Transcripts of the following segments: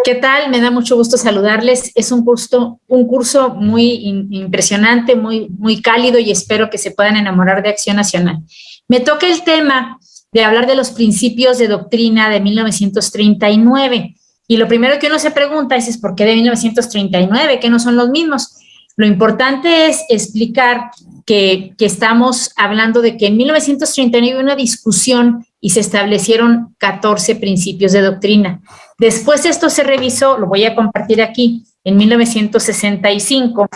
¿Qué tal? Me da mucho gusto saludarles. Es un curso muy impresionante, muy cálido y espero que se puedan enamorar de Acción Nacional. Me toca el tema de hablar de los principios de doctrina de 1939. Y lo primero que uno se pregunta es ¿por qué de 1939? ¿Que no son los mismos? Lo importante es explicar que estamos hablando de que en 1939 hubo una discusión y se establecieron 14 principios de doctrina. Después esto se revisó, lo voy a compartir aquí, en 1965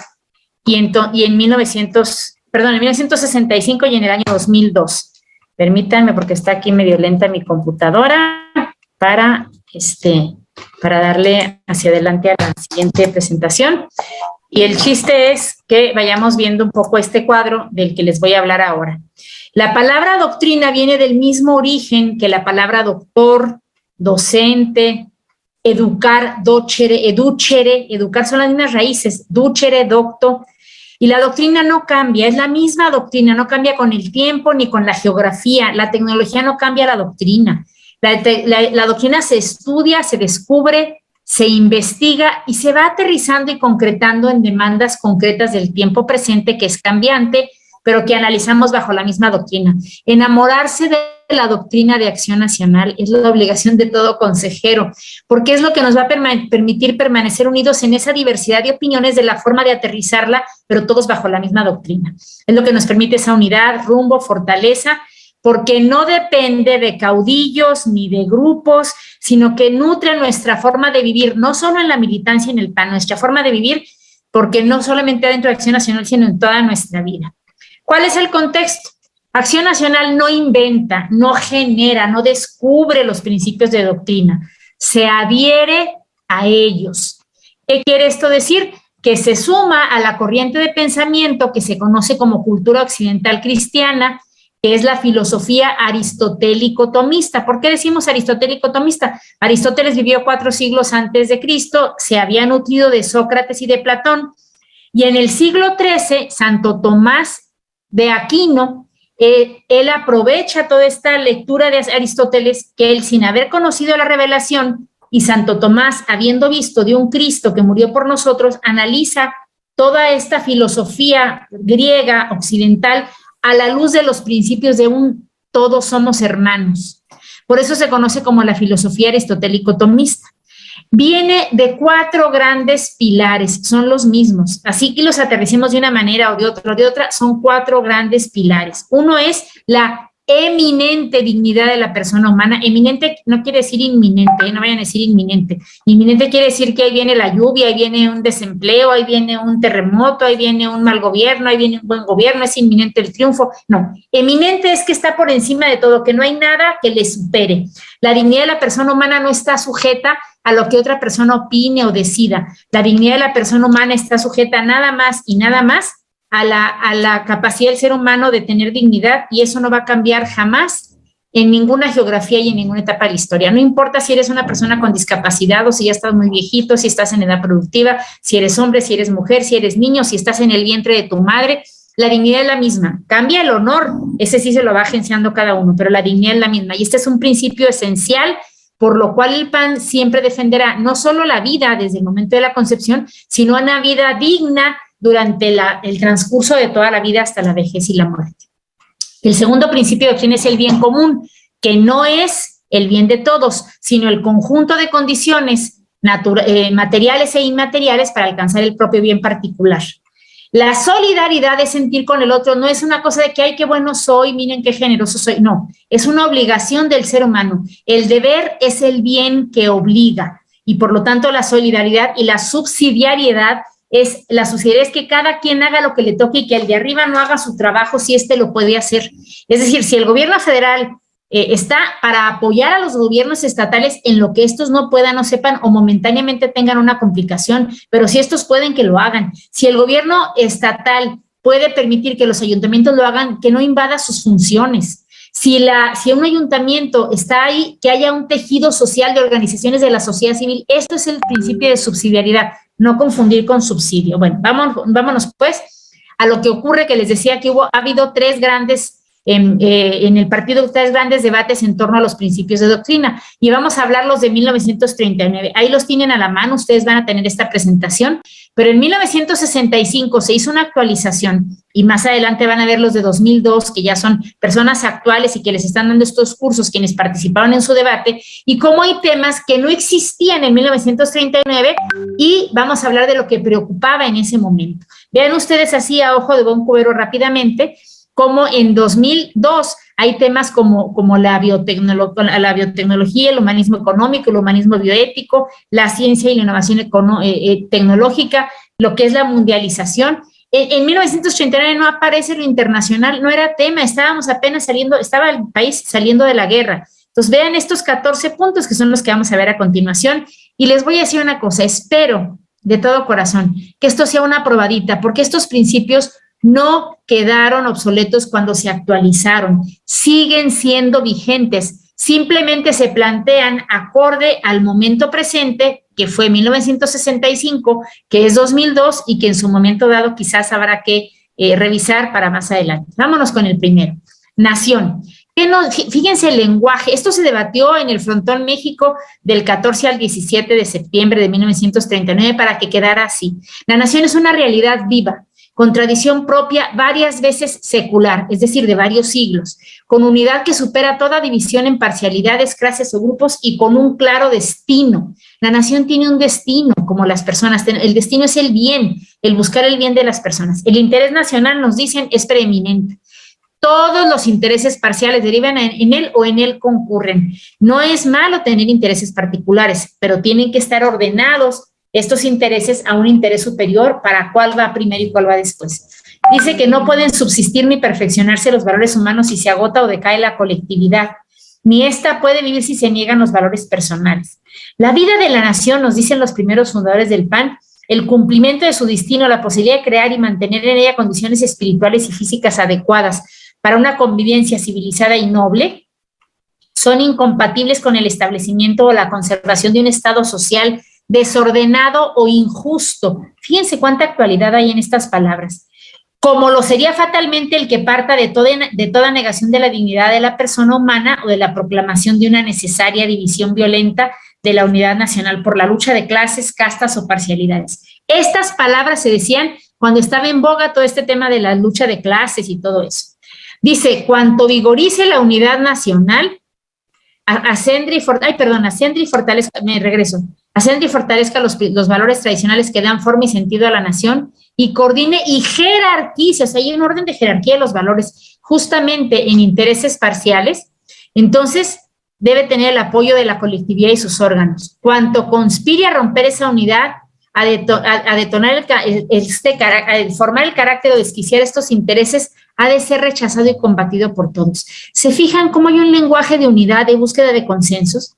en 1965 y en el año 2002. Permítanme porque está aquí medio lenta mi computadora para darle hacia adelante a la siguiente presentación. Y el chiste es que vayamos viendo un poco este cuadro del que les voy a hablar ahora. La palabra doctrina viene del mismo origen que la palabra doctor, docente, educar, docere, educere, educar son las mismas raíces, ducere, docto, y la doctrina no cambia, es la misma doctrina, no cambia con el tiempo ni con la geografía, la tecnología no cambia la doctrina. La doctrina se estudia, se descubre, se investiga y se va aterrizando y concretando en demandas concretas del tiempo presente, que es cambiante, pero que analizamos bajo la misma doctrina. Enamorarse de la doctrina de Acción Nacional es la obligación de todo consejero, porque es lo que nos va a permitir permanecer unidos en esa diversidad de opiniones de la forma de aterrizarla, pero todos bajo la misma doctrina. Es lo que nos permite esa unidad, rumbo, fortaleza, porque no depende de caudillos ni de grupos, sino que nutre nuestra forma de vivir, no solo en la militancia y en el PAN, nuestra forma de vivir, porque no solamente dentro de Acción Nacional, sino en toda nuestra vida. ¿Cuál es el contexto? Acción Nacional no inventa, no genera, no descubre los principios de doctrina, se adhiere a ellos. ¿Qué quiere esto decir? Que se suma a la corriente de pensamiento que se conoce como cultura occidental cristiana, que es la filosofía aristotélico-tomista. ¿Por qué decimos aristotélico-tomista? Aristóteles vivió 4 siglos antes de Cristo, se había nutrido de Sócrates y de Platón, y en el siglo XIII, Santo Tomás de Aquino, él aprovecha toda esta lectura de Aristóteles, que él, sin haber conocido la revelación, y Santo Tomás, habiendo visto de un Cristo que murió por nosotros, analiza toda esta filosofía griega occidental a la luz de los principios de un todos somos hermanos. Por eso se conoce como la filosofía aristotélico-tomista. Viene de 4 grandes pilares, son los mismos, así que los aterricemos de una manera o de otra, son 4 grandes pilares. Uno es la eminente dignidad de la persona humana. Eminente no quiere decir inminente, no vayan a decir inminente. Inminente quiere decir que ahí viene la lluvia, ahí viene un desempleo, ahí viene un terremoto, ahí viene un mal gobierno, ahí viene un buen gobierno, es inminente el triunfo. No, eminente es que está por encima de todo, que no hay nada que le supere. La dignidad de la persona humana no está sujeta a lo que otra persona opine o decida. La dignidad de la persona humana está sujeta nada más y nada más a la capacidad del ser humano de tener dignidad, y eso no va a cambiar jamás en ninguna geografía y en ninguna etapa de la historia. No importa si eres una persona con discapacidad o si ya estás muy viejito, si estás en edad productiva, si eres hombre, si eres mujer, si eres niño, si estás en el vientre de tu madre, la dignidad es la misma. Cambia el honor, ese sí se lo va agenciando cada uno, pero la dignidad es la misma, y este es un principio esencial, por lo cual el PAN siempre defenderá no solo la vida desde el momento de la concepción, sino una vida digna durante el transcurso de toda la vida hasta la vejez y la muerte. El segundo principio de doctrina es el bien común, que no es el bien de todos, sino el conjunto de condiciones materiales e inmateriales para alcanzar el propio bien particular. La solidaridad de sentir con el otro no es una cosa de que, ay, qué bueno soy, miren qué generoso soy. No, es una obligación del ser humano. El deber es el bien que obliga, y por lo tanto la solidaridad y la subsidiariedad es que cada quien haga lo que le toque y que el de arriba no haga su trabajo si éste lo puede hacer. Es decir, si el gobierno federal está para apoyar a los gobiernos estatales en lo que estos no puedan o sepan o momentáneamente tengan una complicación, pero si estos pueden, que lo hagan. Si el gobierno estatal puede permitir que los ayuntamientos lo hagan, que no invada sus funciones. Si un ayuntamiento está ahí, que haya un tejido social de organizaciones de la sociedad civil. Esto es el principio de subsidiariedad, no confundir con subsidio. Bueno, vámonos pues a lo que ocurre, que les decía que ha habido 3 grandes en el partido tres grandes debates en torno a los principios de doctrina, y vamos a hablar los de 1939. Ahí los tienen a la mano, ustedes van a tener esta presentación, pero en 1965 se hizo una actualización, y más adelante van a ver los de 2002, que ya son personas actuales y que les están dando estos cursos, quienes participaron en su debate, y cómo hay temas que no existían en 1939, y vamos a hablar de lo que preocupaba en ese momento. Vean ustedes así a ojo de buen cubero rápidamente, como en 2002 hay temas como la biotecnología, el humanismo económico, el humanismo bioético, la ciencia y la innovación tecnológica, lo que es la mundialización. En 1989 no aparece lo internacional, no era tema, estábamos apenas saliendo, estaba el país saliendo de la guerra. Entonces vean estos 14 puntos que son los que vamos a ver a continuación, y les voy a decir una cosa, espero de todo corazón que esto sea una probadita, porque estos principios no quedaron obsoletos cuando se actualizaron, siguen siendo vigentes, simplemente se plantean acorde al momento presente, que fue 1965, que es 2002, y que en su momento dado quizás habrá que revisar para más adelante. Vámonos con el primero. Nación. Fíjense el lenguaje, esto se debatió en el Frontón México del 14 al 17 de septiembre de 1939 para que quedara así. La nación es una realidad viva, con tradición propia, varias veces secular, es decir, de varios siglos, con unidad que supera toda división en parcialidades, clases o grupos, y con un claro destino. La nación tiene un destino, como las personas, el destino es el bien, el buscar el bien de las personas. El interés nacional, nos dicen, es preeminente. Todos los intereses parciales derivan en él o en él concurren. No es malo tener intereses particulares, pero tienen que estar ordenados estos intereses a un interés superior para cuál va primero y cuál va después. Dice que no pueden subsistir ni perfeccionarse los valores humanos si se agota o decae la colectividad, ni ésta puede vivir si se niegan los valores personales. La vida de la nación, nos dicen los primeros fundadores del PAN, el cumplimiento de su destino, la posibilidad de crear y mantener en ella condiciones espirituales y físicas adecuadas para una convivencia civilizada y noble, son incompatibles con el establecimiento o la conservación de un estado social desordenado o injusto. Fíjense cuánta actualidad hay en estas palabras. Como lo sería fatalmente el que parta de toda negación de la dignidad de la persona humana o de la proclamación de una necesaria división violenta de la unidad nacional por la lucha de clases, castas o parcialidades. Estas palabras se decían cuando estaba en boga todo este tema de la lucha de clases y todo eso. Dice, cuanto vigorice la unidad nacional, ascende y fortalezca los valores tradicionales que dan forma y sentido a la nación, y coordine y jerarquice, o sea, hay un orden de jerarquía de los valores, justamente en intereses parciales, entonces debe tener el apoyo de la colectividad y sus órganos. Cuanto conspire a romper esa unidad, a formar el carácter o desquiciar estos intereses, ha de ser rechazado y combatido por todos. ¿Se fijan cómo hay un lenguaje de unidad, de búsqueda de consensos?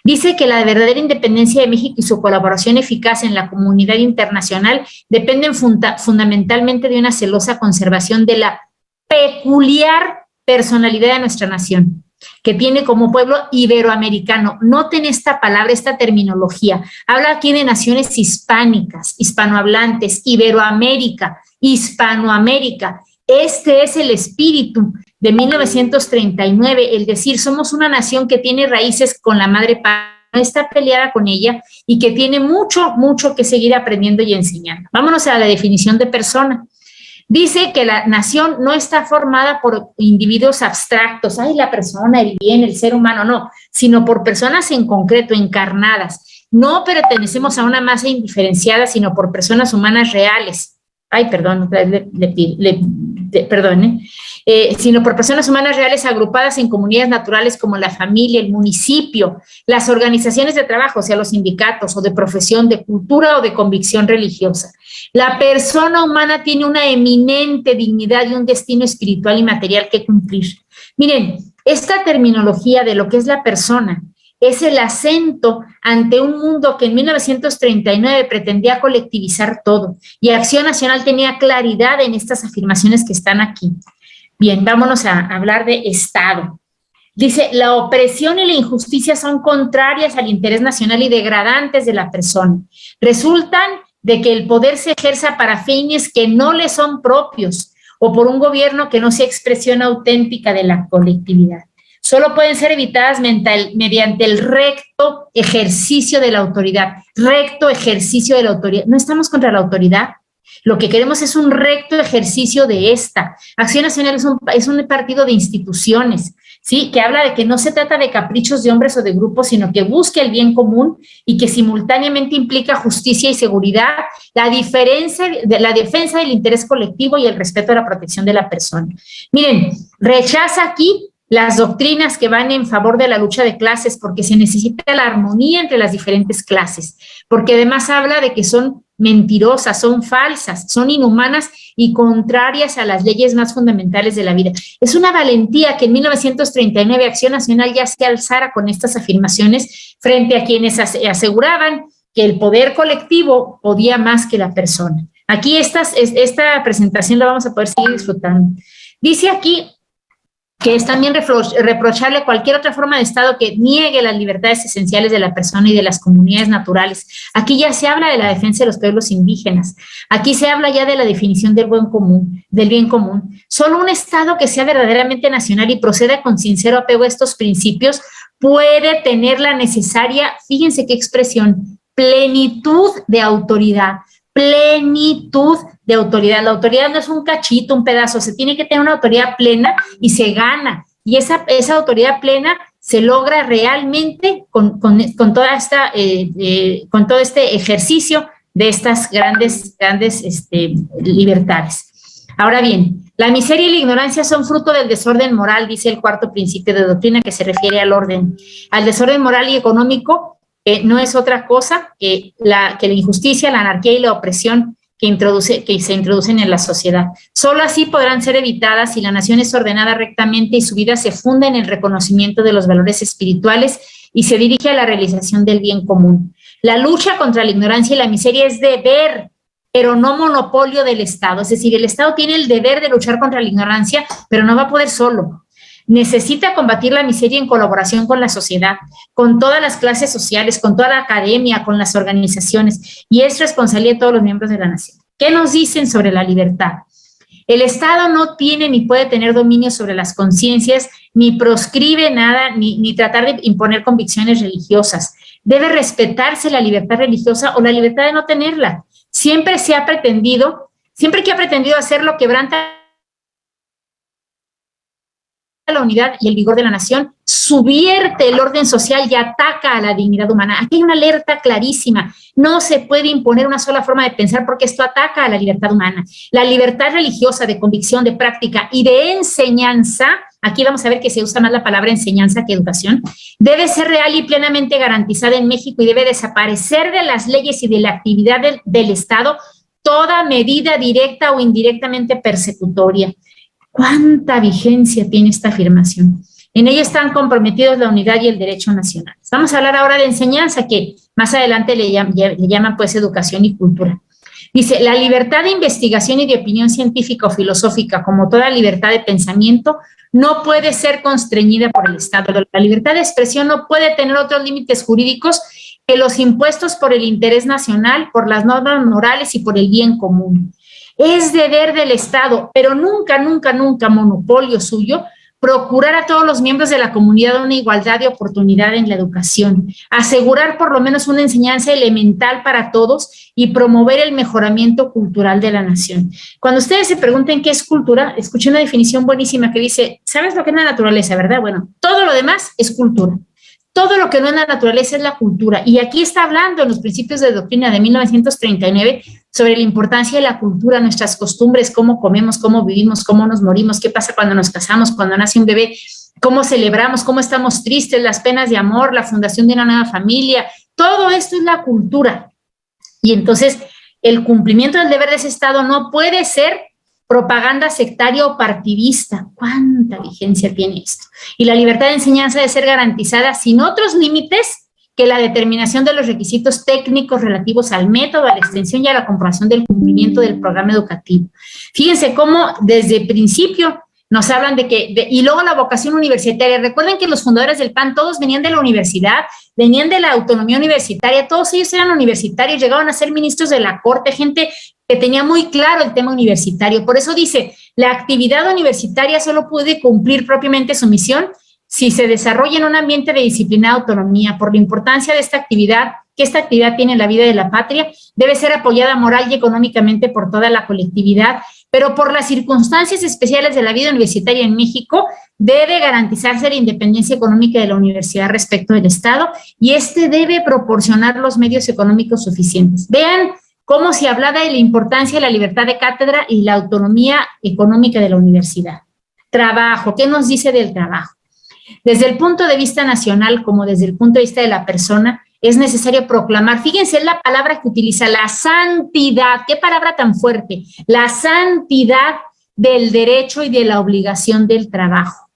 Dice que la verdadera independencia de México y su colaboración eficaz en la comunidad internacional dependen fundamentalmente de una celosa conservación de la peculiar personalidad de nuestra nación, que tiene como pueblo iberoamericano. Noten esta palabra, esta terminología. Habla aquí de naciones hispánicas, hispanohablantes, Iberoamérica, Hispanoamérica. Este es el espíritu de 1939, el decir, somos una nación que tiene raíces con la madre patria, no está peleada con ella y que tiene mucho, mucho que seguir aprendiendo y enseñando. Vámonos a la definición de persona. Dice que la nación no está formada por individuos abstractos, ay, la persona, el bien, el ser humano, no, sino por personas en concreto, encarnadas. No pertenecemos a una masa indiferenciada, sino por personas humanas reales. Ay, perdón, sino por personas humanas reales agrupadas en comunidades naturales como la familia, el municipio, las organizaciones de trabajo, o sea, los sindicatos, o de profesión, de cultura o de convicción religiosa. La persona humana tiene una eminente dignidad y un destino espiritual y material que cumplir. Miren, esta terminología de lo que es la persona es el acento ante un mundo que en 1939 pretendía colectivizar todo, y Acción Nacional tenía claridad en estas afirmaciones que están aquí. Bien, vámonos a hablar de Estado. Dice, la opresión y la injusticia son contrarias al interés nacional y degradantes de la persona. Resultan de que el poder se ejerza para fines que no le son propios, o por un gobierno que no sea expresión auténtica de la colectividad. Solo pueden ser evitadas mediante el recto ejercicio de la autoridad. Recto ejercicio de la autoridad. No estamos contra la autoridad. Lo que queremos es un recto ejercicio de esta. Acción Nacional es un partido de instituciones, ¿sí? Que habla de que no se trata de caprichos de hombres o de grupos, sino que busca el bien común y que simultáneamente implica justicia y seguridad, la defensa del interés colectivo y el respeto a la protección de la persona. Miren, rechaza aquí las doctrinas que van en favor de la lucha de clases, porque se necesita la armonía entre las diferentes clases, porque además habla de que son mentirosas, son falsas, son inhumanas y contrarias a las leyes más fundamentales de la vida. Es una valentía que en 1939 Acción Nacional ya se alzara con estas afirmaciones frente a quienes aseguraban que el poder colectivo podía más que la persona. Aquí esta presentación la vamos a poder seguir disfrutando. Dice aquí que es también reprocharle cualquier otra forma de Estado que niegue las libertades esenciales de la persona y de las comunidades naturales. Aquí ya se habla de la defensa de los pueblos indígenas. Aquí se habla ya de la definición del bien común. Solo un Estado que sea verdaderamente nacional y proceda con sincero apego a estos principios puede tener la necesaria, fíjense qué expresión, plenitud de autoridad. Plenitud de autoridad. La autoridad no es un cachito, un pedazo, se tiene que tener una autoridad plena y se gana. Y esa autoridad plena se logra realmente con todo este ejercicio de estas grandes libertades. Ahora bien, la miseria y la ignorancia son fruto del desorden moral, dice el cuarto principio de doctrina, que se refiere al orden, al desorden moral y económico. No es otra cosa que la injusticia, la anarquía y la opresión que se introducen en la sociedad. Solo así podrán ser evitadas si la nación es ordenada rectamente y su vida se funda en el reconocimiento de los valores espirituales y se dirige a la realización del bien común. La lucha contra la ignorancia y la miseria es deber, pero no monopolio del Estado. Es decir, el Estado tiene el deber de luchar contra la ignorancia, pero no va a poder solo. Necesita combatir la miseria en colaboración con la sociedad, con todas las clases sociales, con toda la academia, con las organizaciones, y es responsabilidad de todos los miembros de la nación. ¿Qué nos dicen sobre la libertad? El Estado no tiene ni puede tener dominio sobre las conciencias, ni proscribe nada, ni tratar de imponer convicciones religiosas. Debe respetarse la libertad religiosa o la libertad de no tenerla. Siempre que ha pretendido hacerlo, quebranta la unidad y el vigor de la nación, subvierte el orden social y ataca a la dignidad humana. Aquí hay una alerta clarísima. No se puede imponer una sola forma de pensar porque esto ataca a la libertad humana. La libertad religiosa de convicción, de práctica y de enseñanza, aquí vamos a ver que se usa más la palabra enseñanza que educación, debe ser real y plenamente garantizada en México y debe desaparecer de las leyes y de la actividad del Estado toda medida directa o indirectamente persecutoria. ¿Cuánta vigencia tiene esta afirmación? En ello están comprometidos la unidad y el derecho nacional. Vamos a hablar ahora de enseñanza, que más adelante le llaman pues educación y cultura. Dice, la libertad de investigación y de opinión científica o filosófica, como toda libertad de pensamiento, no puede ser constreñida por el Estado. La libertad de expresión no puede tener otros límites jurídicos que los impuestos por el interés nacional, por las normas morales y por el bien común. Es deber del Estado, pero nunca, nunca, nunca monopolio suyo, procurar a todos los miembros de la comunidad una igualdad de oportunidad en la educación, asegurar por lo menos una enseñanza elemental para todos y promover el mejoramiento cultural de la nación. Cuando ustedes se pregunten qué es cultura, escuché una definición buenísima que dice, ¿sabes lo que es la naturaleza, verdad? Bueno, todo lo demás es cultura. Todo lo que no es la naturaleza es la cultura. Y aquí está hablando en los principios de doctrina de 1939 sobre la importancia de la cultura, nuestras costumbres, cómo comemos, cómo vivimos, cómo nos morimos, qué pasa cuando nos casamos, cuando nace un bebé, cómo celebramos, cómo estamos tristes, las penas de amor, la fundación de una nueva familia. Todo esto es la cultura. Y entonces el cumplimiento del deber de ese Estado no puede ser propaganda sectaria o partidista. ¿Cuánta vigencia tiene esto? Y la libertad de enseñanza debe ser garantizada sin otros límites que la determinación de los requisitos técnicos relativos al método, a la extensión y a la comprobación del cumplimiento del programa educativo. Fíjense cómo desde el principio nos hablan y luego la vocación universitaria. Recuerden que los fundadores del PAN todos venían de la universidad, venían de la autonomía universitaria, todos ellos eran universitarios, llegaban a ser ministros de la corte, gente que tenía muy claro el tema universitario. Por eso dice, La actividad universitaria solo puede cumplir propiamente su misión si se desarrolla en un ambiente de disciplinada autonomía. Por la importancia de esta actividad, que esta actividad tiene en la vida de la patria, debe ser apoyada moral y económicamente por toda la colectividad, pero por las circunstancias especiales de la vida universitaria en México, debe garantizarse la independencia económica de la universidad respecto del Estado, y este debe proporcionar los medios económicos suficientes. Vean cómo se hablaba de la importancia de la libertad de cátedra y la autonomía económica de la universidad. Trabajo, ¿qué nos dice del trabajo? Desde el punto de vista nacional, como desde el punto de vista de la persona, es necesario proclamar, fíjense, es la palabra que utiliza, la santidad, qué palabra tan fuerte, la santidad del derecho y de la obligación del trabajo,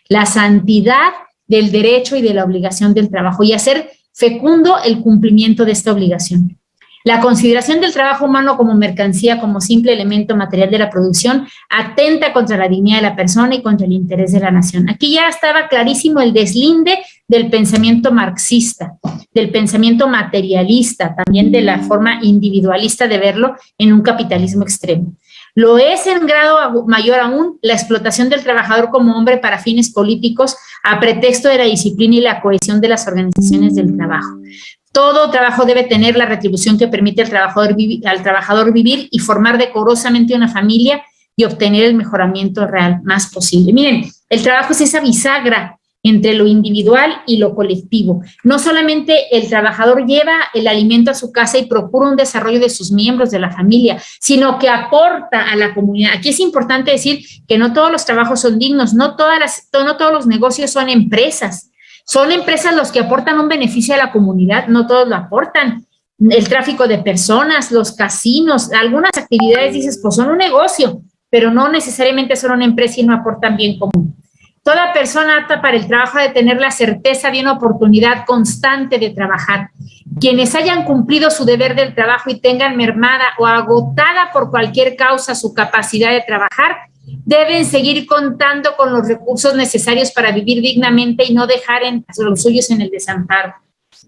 la santidad del derecho y de la obligación del trabajo, y hacer fecundo el cumplimiento de esta obligación. La consideración del trabajo humano como mercancía, como simple elemento material de la producción, atenta contra la dignidad de la persona y contra el interés de la nación. Aquí ya estaba clarísimo el deslinde del pensamiento marxista, del pensamiento materialista, también de la forma individualista de verlo en un capitalismo extremo. Lo es en grado mayor aún la explotación del trabajador como hombre para fines políticos a pretexto de la disciplina y la cohesión de las organizaciones del trabajo. Todo trabajo debe tener la retribución que permite al trabajador vivir y formar decorosamente una familia y obtener el mejoramiento real más posible. Miren, el trabajo es esa bisagra entre lo individual y lo colectivo. No solamente el trabajador lleva el alimento a su casa y procura un desarrollo de sus miembros de la familia, sino que aporta a la comunidad. Aquí es importante decir que no todos los trabajos son dignos, no todos los negocios son empresas. Son empresas los que aportan un beneficio a la comunidad, no todos lo aportan. El tráfico de personas, los casinos, algunas actividades, dices, pues son un negocio, pero no necesariamente son una empresa y no aportan bien común. Toda persona apta para el trabajo ha de tener la certeza de una oportunidad constante de trabajar. Quienes hayan cumplido su deber del trabajo y tengan mermada o agotada por cualquier causa su capacidad de trabajar, deben seguir contando con los recursos necesarios para vivir dignamente y no dejar a los suyos en el desamparo.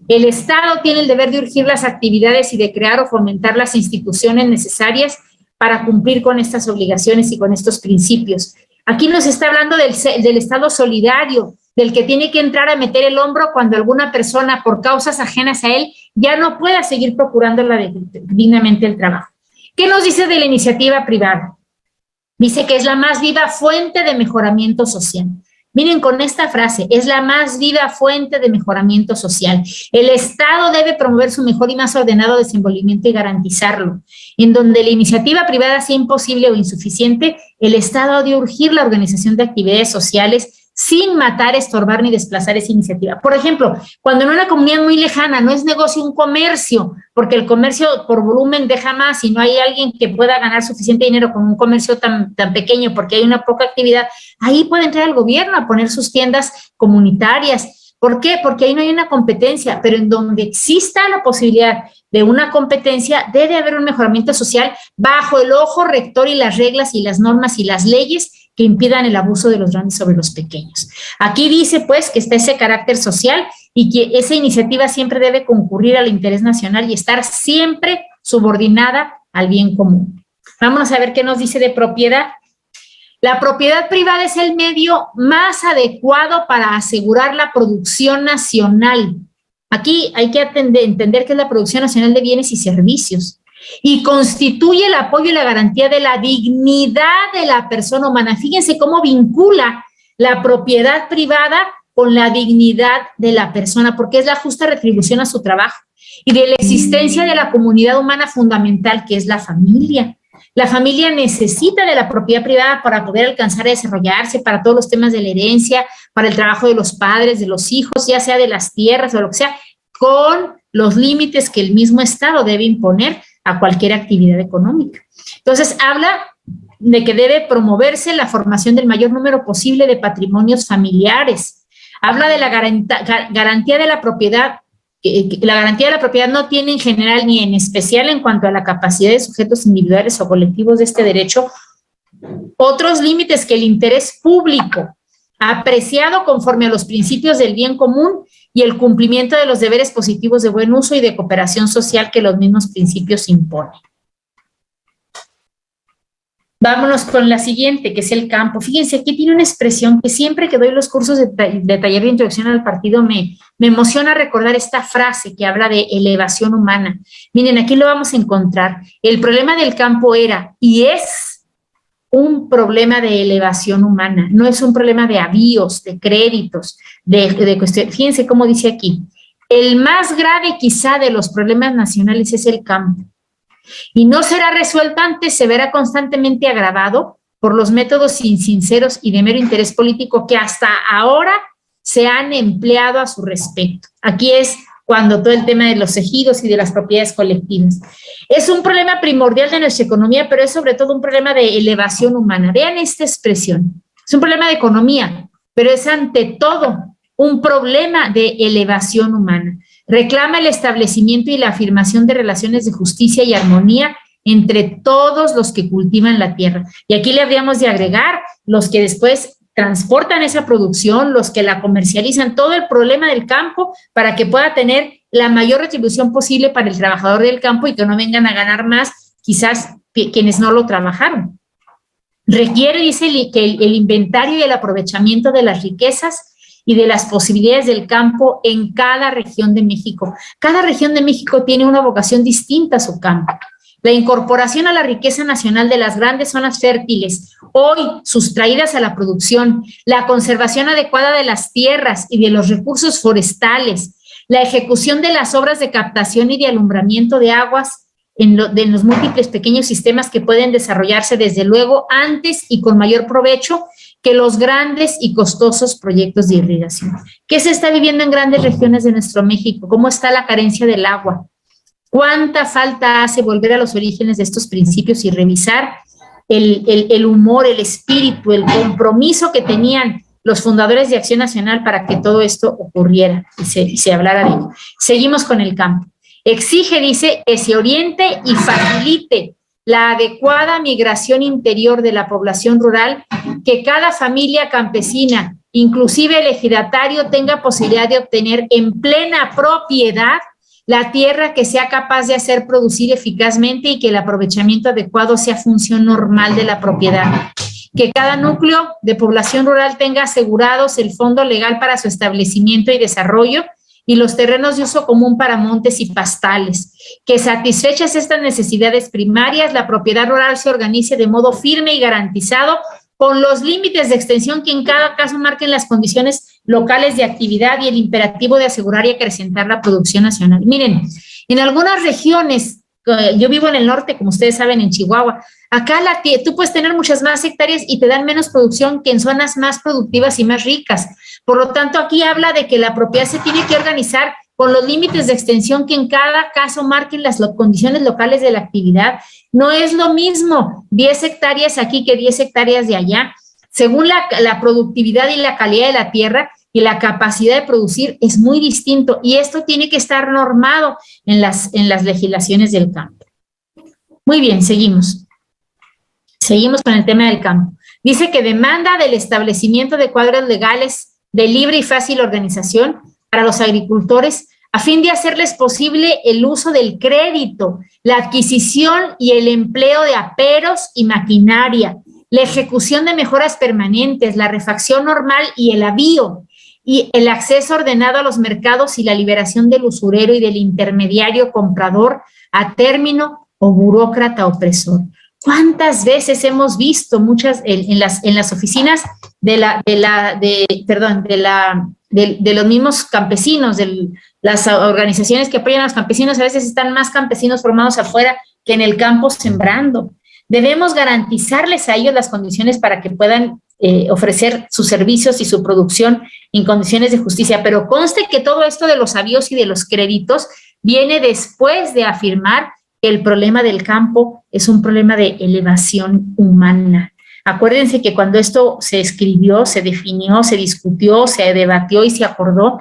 El Estado tiene el deber de urgir las actividades y de crear o fomentar las instituciones necesarias para cumplir con estas obligaciones y con estos principios. Aquí nos está hablando del Estado solidario, del que tiene que entrar a meter el hombro cuando alguna persona, por causas ajenas a él, ya no pueda seguir procurando dignamente el trabajo. ¿Qué nos dice de la iniciativa privada? Dice que es la más viva fuente de mejoramiento social. Miren con esta frase, es la más viva fuente de mejoramiento social. El Estado debe promover su mejor y más ordenado desenvolvimiento y garantizarlo. En donde la iniciativa privada sea imposible o insuficiente, el Estado ha de urgir la organización de actividades sociales sin matar, estorbar ni desplazar esa iniciativa. Por ejemplo, cuando en una comunidad muy lejana no es negocio un comercio, porque el comercio por volumen deja más y no hay alguien que pueda ganar suficiente dinero con un comercio tan pequeño porque hay una poca actividad, ahí puede entrar el gobierno a poner sus tiendas comunitarias. ¿Por qué? Porque ahí no hay una competencia, pero en donde exista la posibilidad de una competencia, debe haber un mejoramiento social bajo el ojo rector y las reglas y las normas y las leyes que impidan el abuso de los grandes sobre los pequeños. Aquí dice, pues, que está ese carácter social y que esa iniciativa siempre debe concurrir al interés nacional y estar siempre subordinada al bien común. Vámonos a ver qué nos dice de propiedad. La propiedad privada es el medio más adecuado para asegurar la producción nacional. Aquí hay que entender que es la producción nacional de bienes y servicios, y constituye el apoyo y la garantía de la dignidad de la persona humana. Fíjense cómo vincula la propiedad privada con la dignidad de la persona, porque es la justa retribución a su trabajo y de la existencia de la comunidad humana fundamental, que es la familia. La familia necesita de la propiedad privada para poder alcanzar a desarrollarse, para todos los temas de la herencia, para el trabajo de los padres, de los hijos, ya sea de las tierras o lo que sea, con los límites que el mismo Estado debe imponer a cualquier actividad económica. Entonces, habla de que debe promoverse la formación del mayor número posible de patrimonios familiares. Habla de la garantía de la propiedad. La garantía de la propiedad no tiene en general ni en especial en cuanto a la capacidad de sujetos individuales o colectivos de este derecho otros límites que el interés público, apreciado conforme a los principios del bien común y el cumplimiento de los deberes positivos de buen uso y de cooperación social que los mismos principios imponen. Vámonos con la siguiente, que es el campo. Fíjense, aquí tiene una expresión que siempre que doy los cursos de taller de introducción al partido me emociona recordar esta frase que habla de elevación humana. Miren, aquí lo vamos a encontrar. El problema del campo era y es un problema de elevación humana, no es un problema de avíos, de créditos, de cuestión. Fíjense cómo dice aquí. El más grave quizá de los problemas nacionales es el campo. Y no será resuelto antes, se verá constantemente agravado por los métodos insinceros y de mero interés político que hasta ahora se han empleado a su respecto. Aquí es cuando todo el tema de los ejidos y de las propiedades colectivas. Es un problema primordial de nuestra economía, pero es sobre todo un problema de elevación humana. Vean esta expresión. Es un problema de economía, pero es ante todo un problema de elevación humana. Reclama el establecimiento y la afirmación de relaciones de justicia y armonía entre todos los que cultivan la tierra. Y aquí le habríamos de agregar los que después transportan esa producción, los que la comercializan, todo el problema del campo para que pueda tener la mayor retribución posible para el trabajador del campo y que no vengan a ganar más quizás quienes no lo trabajaron. Requiere, dice, que el inventario y el aprovechamiento de las riquezas y de las posibilidades del campo en cada región de México. Cada región de México tiene una vocación distinta a su campo. La incorporación a la riqueza nacional de las grandes zonas fértiles, hoy sustraídas a la producción, la conservación adecuada de las tierras y de los recursos forestales, la ejecución de las obras de captación y de alumbramiento de aguas en los múltiples pequeños sistemas que pueden desarrollarse desde luego antes y con mayor provecho que los grandes y costosos proyectos de irrigación. ¿Qué se está viviendo en grandes regiones de nuestro México? ¿Cómo está la carencia del agua? ¿Cuánta falta hace volver a los orígenes de estos principios y revisar el humor, el espíritu, el compromiso que tenían los fundadores de Acción Nacional para que todo esto ocurriera y se hablara de ello? Seguimos con el campo. Exige, dice, que se oriente y facilite la adecuada migración interior de la población rural, que cada familia campesina, inclusive el ejidatario, tenga posibilidad de obtener en plena propiedad la tierra que sea capaz de hacer producir eficazmente y que el aprovechamiento adecuado sea función normal de la propiedad. Que cada núcleo de población rural tenga asegurados el fondo legal para su establecimiento y desarrollo y los terrenos de uso común para montes y pastales. Que satisfechas estas necesidades primarias, la propiedad rural se organice de modo firme y garantizado con los límites de extensión que en cada caso marquen las condiciones locales de actividad y el imperativo de asegurar y acrecentar la producción nacional. Miren, en algunas regiones, yo vivo en el norte, como ustedes saben, en Chihuahua, acá tú puedes tener muchas más hectáreas y te dan menos producción que en zonas más productivas y más ricas. Por lo tanto, aquí habla de que la propiedad se tiene que organizar con los límites de extensión que en cada caso marquen las condiciones locales de la actividad. No es lo mismo 10 hectáreas aquí que 10 hectáreas de allá. Según la productividad y la calidad de la tierra y la capacidad de producir es muy distinto y esto tiene que estar normado en las legislaciones del campo. Muy bien, seguimos. Seguimos con el tema del campo. Dice que demanda del establecimiento de cuadros legales de libre y fácil organización para los agricultores a fin de hacerles posible el uso del crédito, la adquisición y el empleo de aperos y maquinaria, la ejecución de mejoras permanentes, la refacción normal y el avío, y el acceso ordenado a los mercados y la liberación del usurero y del intermediario comprador a término o burócrata opresor. ¿Cuántas veces hemos visto en las oficinas de los mismos campesinos, de las organizaciones que apoyan a los campesinos? A veces están más campesinos formados afuera que en el campo sembrando. Debemos garantizarles a ellos las condiciones para que puedan ofrecer sus servicios y su producción en condiciones de justicia, pero conste que todo esto de los avíos y de los créditos viene después de afirmar que el problema del campo es un problema de elevación humana. Acuérdense que cuando esto se escribió, se definió, se discutió, se debatió y se acordó,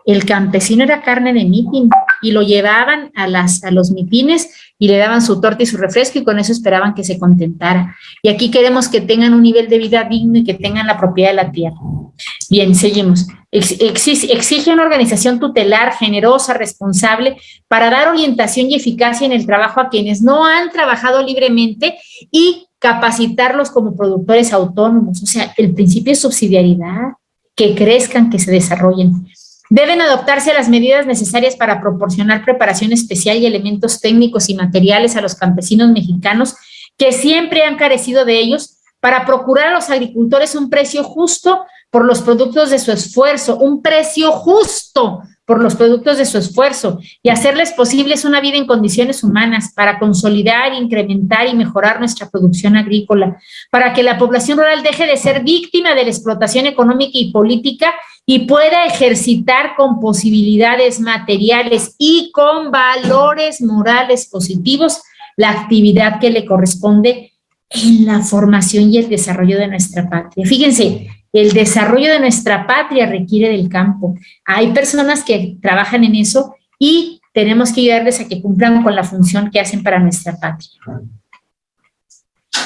el campesino era carne de mitin y lo llevaban a los mitines y le daban su torta y su refresco y con eso esperaban que se contentara. Y aquí queremos que tengan un nivel de vida digno y que tengan la propiedad de la tierra. Bien, seguimos. Exige una organización tutelar, generosa, responsable, para dar orientación y eficacia en el trabajo a quienes no han trabajado libremente y capacitarlos como productores autónomos. O sea, el principio de subsidiariedad, que crezcan, que se desarrollen. Deben adoptarse las medidas necesarias para proporcionar preparación especial y elementos técnicos y materiales a los campesinos mexicanos que siempre han carecido de ellos, para procurar a los agricultores un precio justo por los productos de su esfuerzo, un precio justo por los productos de su esfuerzo, y hacerles posibles una vida en condiciones humanas para consolidar, incrementar y mejorar nuestra producción agrícola, para que la población rural deje de ser víctima de la explotación económica y política y pueda ejercitar con posibilidades materiales y con valores morales positivos la actividad que le corresponde en la formación y el desarrollo de nuestra patria. Fíjense, el desarrollo de nuestra patria requiere del campo. Hay personas que trabajan en eso y tenemos que ayudarles a que cumplan con la función que hacen para nuestra patria.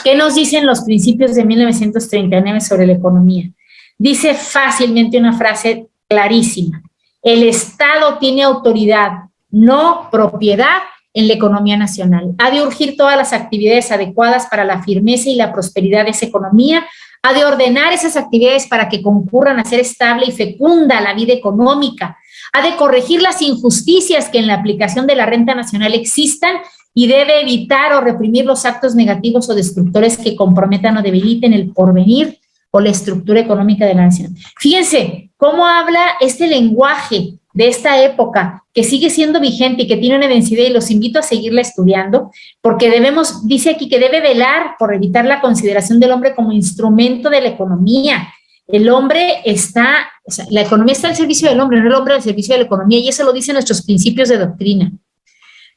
¿Qué nos dicen los principios de 1939 sobre la economía? Dice fácilmente una frase clarísima: el Estado tiene autoridad, no propiedad, en la economía nacional. Ha de urgir todas las actividades adecuadas para la firmeza y la prosperidad de esa economía, ha de ordenar esas actividades para que concurran a ser estable y fecunda la vida económica, ha de corregir las injusticias que en la aplicación de la renta nacional existan y debe evitar o reprimir los actos negativos o destructores que comprometan o debiliten el porvenir o la estructura económica de la nación. Fíjense cómo habla este lenguaje de esta época, que sigue siendo vigente y que tiene una densidad, y los invito a seguirla estudiando, porque debemos, dice aquí que debe velar por evitar la consideración del hombre como instrumento de la economía. El hombre está, o sea, la economía está al servicio del hombre, no el hombre al servicio de la economía, y eso lo dicen nuestros principios de doctrina.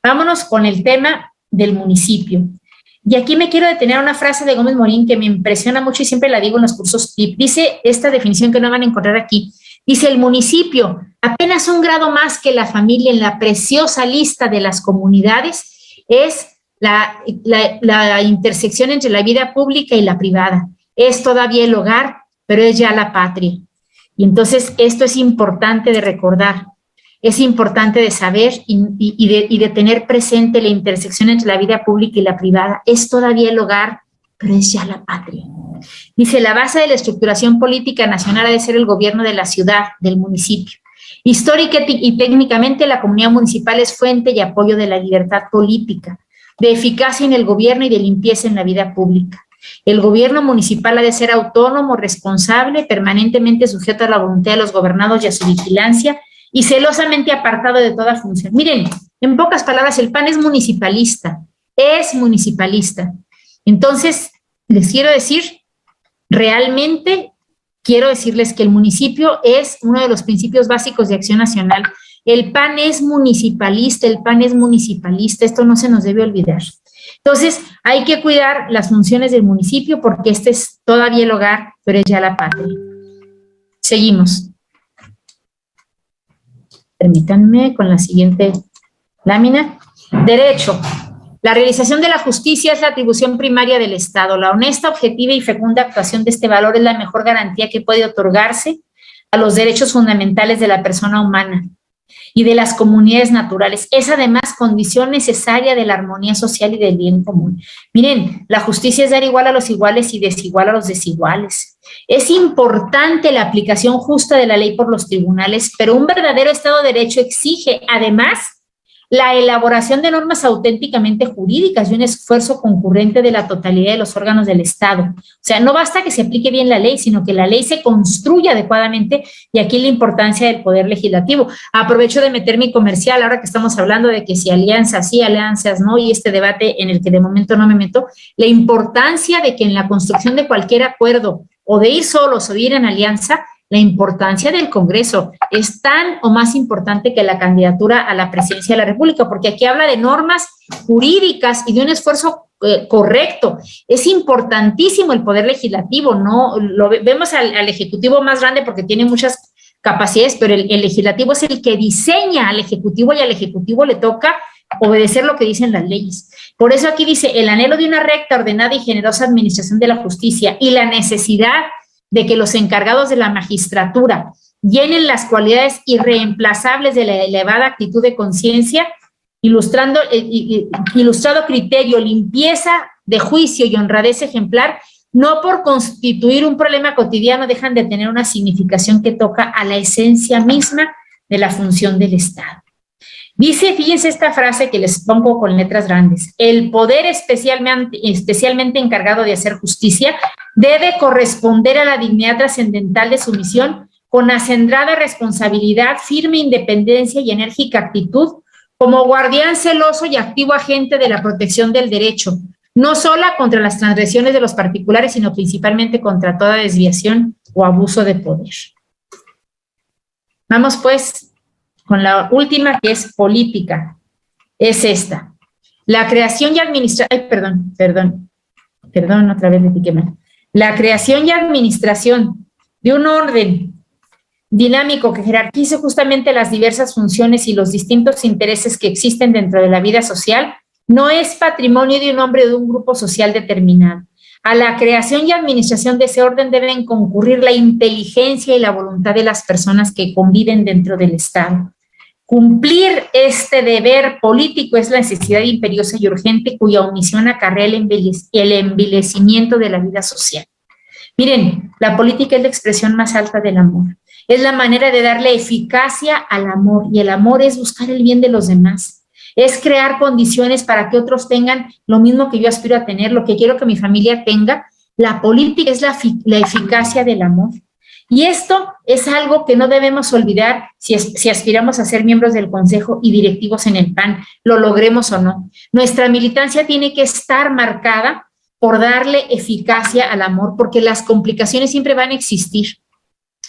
Vámonos con el tema del municipio. Y aquí me quiero detener a una frase de Gómez Morín que me impresiona mucho y siempre la digo en los cursos TIP. Dice esta definición que no van a encontrar aquí. Dice: el municipio, apenas un grado más que la familia en la preciosa lista de las comunidades, es la intersección entre la vida pública y la privada. Es todavía el hogar, pero es ya la patria. Y entonces esto es importante de recordar, es importante de saber y de tener presente la intersección entre la vida pública y la privada. Es todavía el hogar, pero es ya la patria. Dice: la base de la estructuración política nacional ha de ser el gobierno de la ciudad, del municipio. Histórica y técnicamente, la comunidad municipal es fuente y apoyo de la libertad política, de eficacia en el gobierno y de limpieza en la vida pública. El gobierno municipal ha de ser autónomo, responsable, permanentemente sujeto a la voluntad de los gobernados y a su vigilancia, y celosamente apartado de toda función. Miren, en pocas palabras, el PAN es municipalista, Entonces, les quiero decir, realmente quiero decirles que el municipio es uno de los principios básicos de Acción Nacional. El PAN es municipalista, esto no se nos debe olvidar. Entonces, hay que cuidar las funciones del municipio porque este es todavía el hogar, pero es ya la patria. Seguimos. Permítanme con la siguiente lámina. Derecho. La realización de la justicia es la atribución primaria del Estado. La honesta, objetiva y fecunda actuación de este valor es la mejor garantía que puede otorgarse a los derechos fundamentales de la persona humana y de las comunidades naturales. Es además condición necesaria de la armonía social y del bien común. Miren, la justicia es dar igual a los iguales y desigual a los desiguales. Es importante la aplicación justa de la ley por los tribunales, pero un verdadero Estado de Derecho exige, además, la elaboración de normas auténticamente jurídicas y un esfuerzo concurrente de la totalidad de los órganos del Estado. O sea, no basta que se aplique bien la ley, sino que la ley se construya adecuadamente, y aquí la importancia del Poder Legislativo. Aprovecho de meter mi comercial, ahora que estamos hablando de que si alianzas sí, alianzas no, y este debate en el que de momento no me meto, la importancia de que en la construcción de cualquier acuerdo, o de ir solos o de ir en alianza, la importancia del Congreso es tan o más importante que la candidatura a la presidencia de la República, porque aquí habla de normas jurídicas y de un esfuerzo correcto. Es importantísimo el Poder Legislativo, ¿no? Vemos al Ejecutivo más grande porque tiene muchas capacidades, pero el Legislativo es el que diseña al Ejecutivo, y al Ejecutivo le toca obedecer lo que dicen las leyes. Por eso aquí dice: el anhelo de una recta, ordenada y generosa administración de la justicia y la necesidad de que los encargados de la magistratura llenen las cualidades irreemplazables de la elevada actitud de conciencia ilustrado criterio, limpieza de juicio y honradez ejemplar, no por constituir un problema cotidiano dejan de tener una significación que toca a la esencia misma de la función del Estado. Dice, fíjense esta frase que les pongo con letras grandes: el poder especialmente encargado de hacer justicia debe corresponder a la dignidad trascendental de su misión con acendrada responsabilidad, firme independencia y enérgica actitud, como guardián celoso y activo agente de la protección del derecho, no solo contra las transgresiones de los particulares, sino principalmente contra toda desviación o abuso de poder. Vamos pues con la última, que es política. Es esta: la creación y administración, otra vez le piqué mal. La creación y administración de un orden dinámico que jerarquice justamente las diversas funciones y los distintos intereses que existen dentro de la vida social no es patrimonio de un hombre o de un grupo social determinado. A la creación y administración de ese orden deben concurrir la inteligencia y la voluntad de las personas que conviven dentro del Estado. Cumplir este deber político es la necesidad imperiosa y urgente cuya omisión acarrea el envilecimiento de la vida social. Miren, la política es la expresión más alta del amor. Es la manera de darle eficacia al amor, y el amor es buscar el bien de los demás. Es crear condiciones para que otros tengan lo mismo que yo aspiro a tener, lo que quiero que mi familia tenga. La política es la eficacia del amor. Y esto es algo que no debemos olvidar si aspiramos a ser miembros del Consejo y directivos en el PAN, lo logremos o no. Nuestra militancia tiene que estar marcada por darle eficacia al amor, porque las complicaciones siempre van a existir.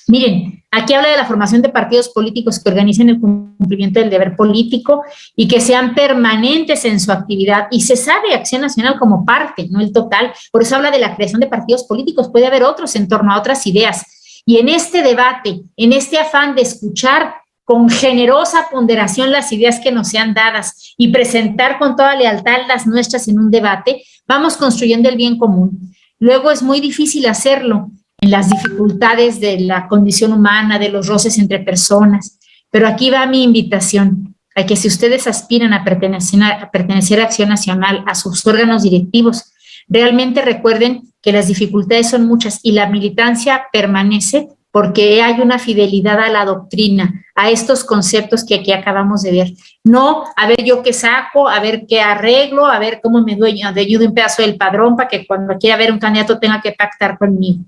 Miren, aquí habla de la formación de partidos políticos que organicen el cumplimiento del deber político y que sean permanentes en su actividad, y se sabe Acción Nacional como parte, no el total. Por eso habla de la creación de partidos políticos. Puede haber otros en torno a otras ideas. Y en este debate, en este afán de escuchar con generosa ponderación las ideas que nos sean dadas y presentar con toda lealtad las nuestras en un debate, vamos construyendo el bien común. Luego es muy difícil hacerlo en las dificultades de la condición humana, de los roces entre personas, pero aquí va mi invitación a que si ustedes aspiran a pertenecer a Acción Nacional, a sus órganos directivos, realmente recuerden que las dificultades son muchas y la militancia permanece porque hay una fidelidad a la doctrina, a estos conceptos que aquí acabamos de ver. No, a ver yo qué saco, a ver qué arreglo, a ver cómo me ayudo un pedazo del padrón para que cuando quiera ver un candidato tenga que pactar conmigo.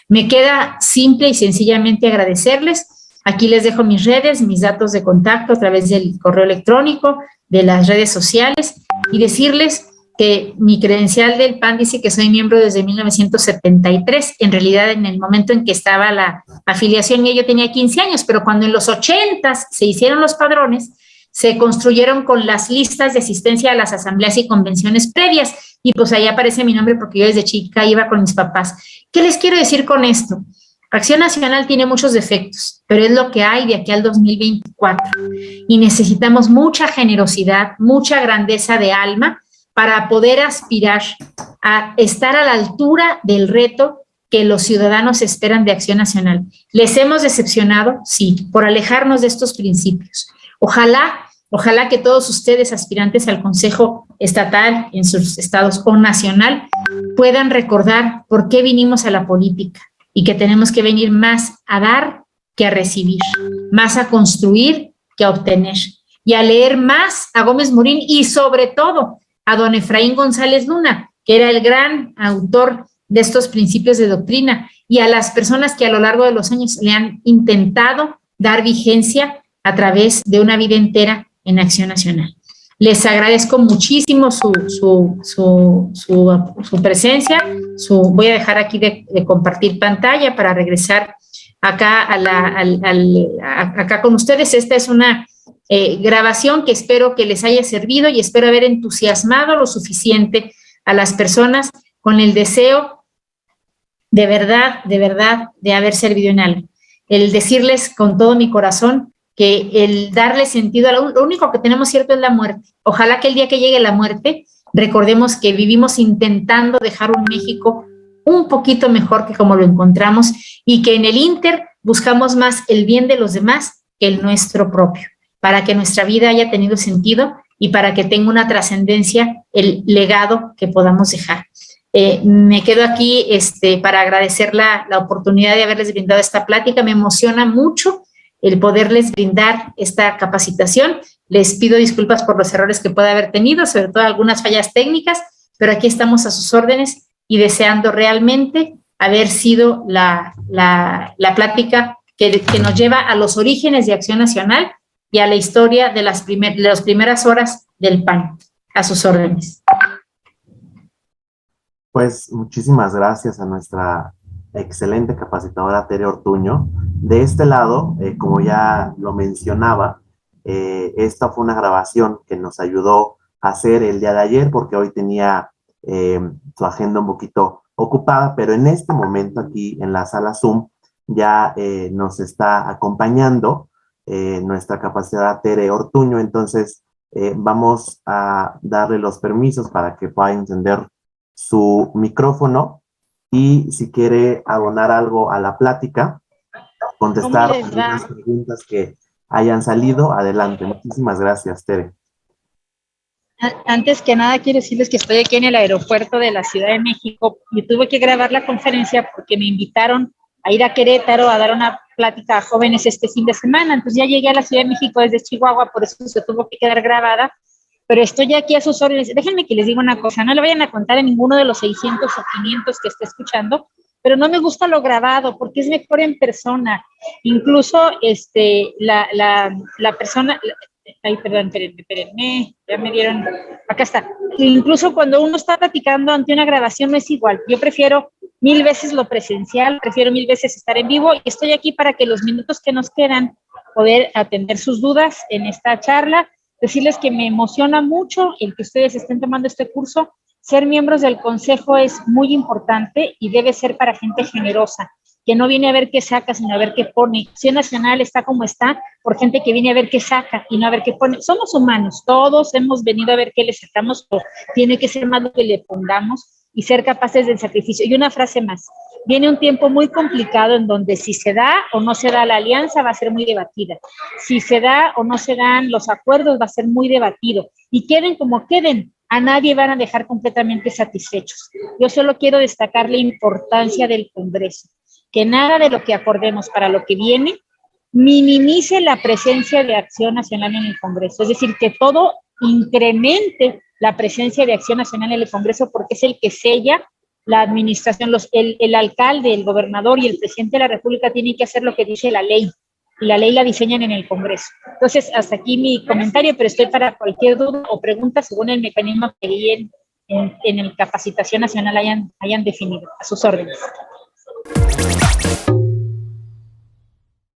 Me queda simple y sencillamente agradecerles. Aquí les dejo mis redes, mis datos de contacto a través del correo electrónico, de las redes sociales, y decirles que mi credencial del PAN dice que soy miembro desde 1973. En realidad, en el momento en que estaba la afiliación, yo tenía 15 años, pero cuando en los 80s se hicieron los padrones, se construyeron con las listas de asistencia a las asambleas y convenciones previas, y pues ahí aparece mi nombre porque yo desde chica iba con mis papás. ¿Qué les quiero decir con esto? Acción Nacional tiene muchos defectos, pero es lo que hay de aquí al 2024, y necesitamos mucha generosidad, mucha grandeza de alma para poder aspirar a estar a la altura del reto que los ciudadanos esperan de Acción Nacional. ¿Les hemos decepcionado? Sí, por alejarnos de estos principios. Ojalá que todos ustedes, aspirantes al Consejo Estatal en sus estados o nacional, puedan recordar por qué vinimos a la política y que tenemos que venir más a dar que a recibir, más a construir que a obtener, y a leer más a Gómez Morín y sobre todo a don Efraín González Luna, que era el gran autor de estos principios de doctrina, y a las personas que a lo largo de los años le han intentado dar vigencia a través de una vida entera en Acción Nacional. Les agradezco muchísimo su presencia. Voy a dejar aquí de compartir pantalla para regresar acá, acá con ustedes. Esta es una grabación que espero que les haya servido, y espero haber entusiasmado lo suficiente a las personas con el deseo de verdad de haber servido en algo. El decirles con todo mi corazón que el darle sentido a lo único que tenemos cierto es la muerte. Ojalá que el día que llegue la muerte recordemos que vivimos intentando dejar un México un poquito mejor que como lo encontramos, y que en el ínter buscamos más el bien de los demás que el nuestro propio, para que nuestra vida haya tenido sentido y para que tenga una trascendencia el legado que podamos dejar. Me quedo aquí para agradecer la oportunidad de haberles brindado esta plática. Me emociona mucho el poderles brindar esta capacitación. Les pido disculpas por los errores que pueda haber tenido, sobre todo algunas fallas técnicas, pero aquí estamos a sus órdenes y deseando realmente haber sido la plática que nos lleva a los orígenes de Acción Nacional y a la historia de las primeras horas del PAN. A sus órdenes. Pues muchísimas gracias a nuestra excelente capacitadora Tere Ortuño. De este lado, como ya lo mencionaba, esta fue una grabación que nos ayudó a hacer el día de ayer porque hoy tenía su agenda un poquito ocupada, pero en este momento aquí en la sala Zoom ya nos está acompañando nuestra capacitadora Tere Ortuño. Entonces vamos a darle los permisos para que pueda encender su micrófono y si quiere abonar algo a la plática, contestar algunas preguntas que hayan salido, adelante. Muchísimas gracias, Tere. Antes que nada, quiero decirles que estoy aquí en el aeropuerto de la Ciudad de México y tuve que grabar la conferencia porque me invitaron a ir a Querétaro a dar una plática a jóvenes este fin de semana. Entonces ya llegué a la Ciudad de México desde Chihuahua, por eso se tuvo que quedar grabada. Pero estoy aquí a sus órdenes. Déjenme que les diga una cosa, no le vayan a contar a ninguno de los 600 o 500 que esté escuchando, pero no me gusta lo grabado porque es mejor en persona. Incluso la persona, ay, perdón, espérenme, ya me dieron, acá está. Incluso cuando uno está platicando ante una grabación no es igual. Yo prefiero 1000 veces lo presencial, prefiero 1000 veces estar en vivo y estoy aquí para que los minutos que nos quedan poder atender sus dudas en esta charla. Decirles que me emociona mucho el que ustedes estén tomando este curso. Ser miembros del consejo es muy importante y debe ser para gente generosa, que no viene a ver qué saca, sino a ver qué pone. Acción Nacional está como está por gente que viene a ver qué saca y no a ver qué pone. Somos humanos, todos hemos venido a ver qué le sacamos, pero tiene que ser más lo que le pongamos y ser capaces del sacrificio. Y una frase más, viene un tiempo muy complicado en donde si se da o no se da la alianza va a ser muy debatida. Si se da o no se dan los acuerdos va a ser muy debatido. Y queden como queden, a nadie van a dejar completamente satisfechos. Yo solo quiero destacar la importancia del Congreso, que nada de lo que acordemos para lo que viene minimice la presencia de Acción Nacional en el Congreso. Es decir, que todo incremente la presencia de Acción Nacional en el Congreso porque es el que sella la administración, el alcalde, el gobernador y el presidente de la República tienen que hacer lo que dice la ley, y la ley la diseñan en el Congreso. Entonces, hasta aquí mi comentario, pero estoy para cualquier duda o pregunta según el mecanismo que en el Capacitación Nacional hayan definido. A sus órdenes.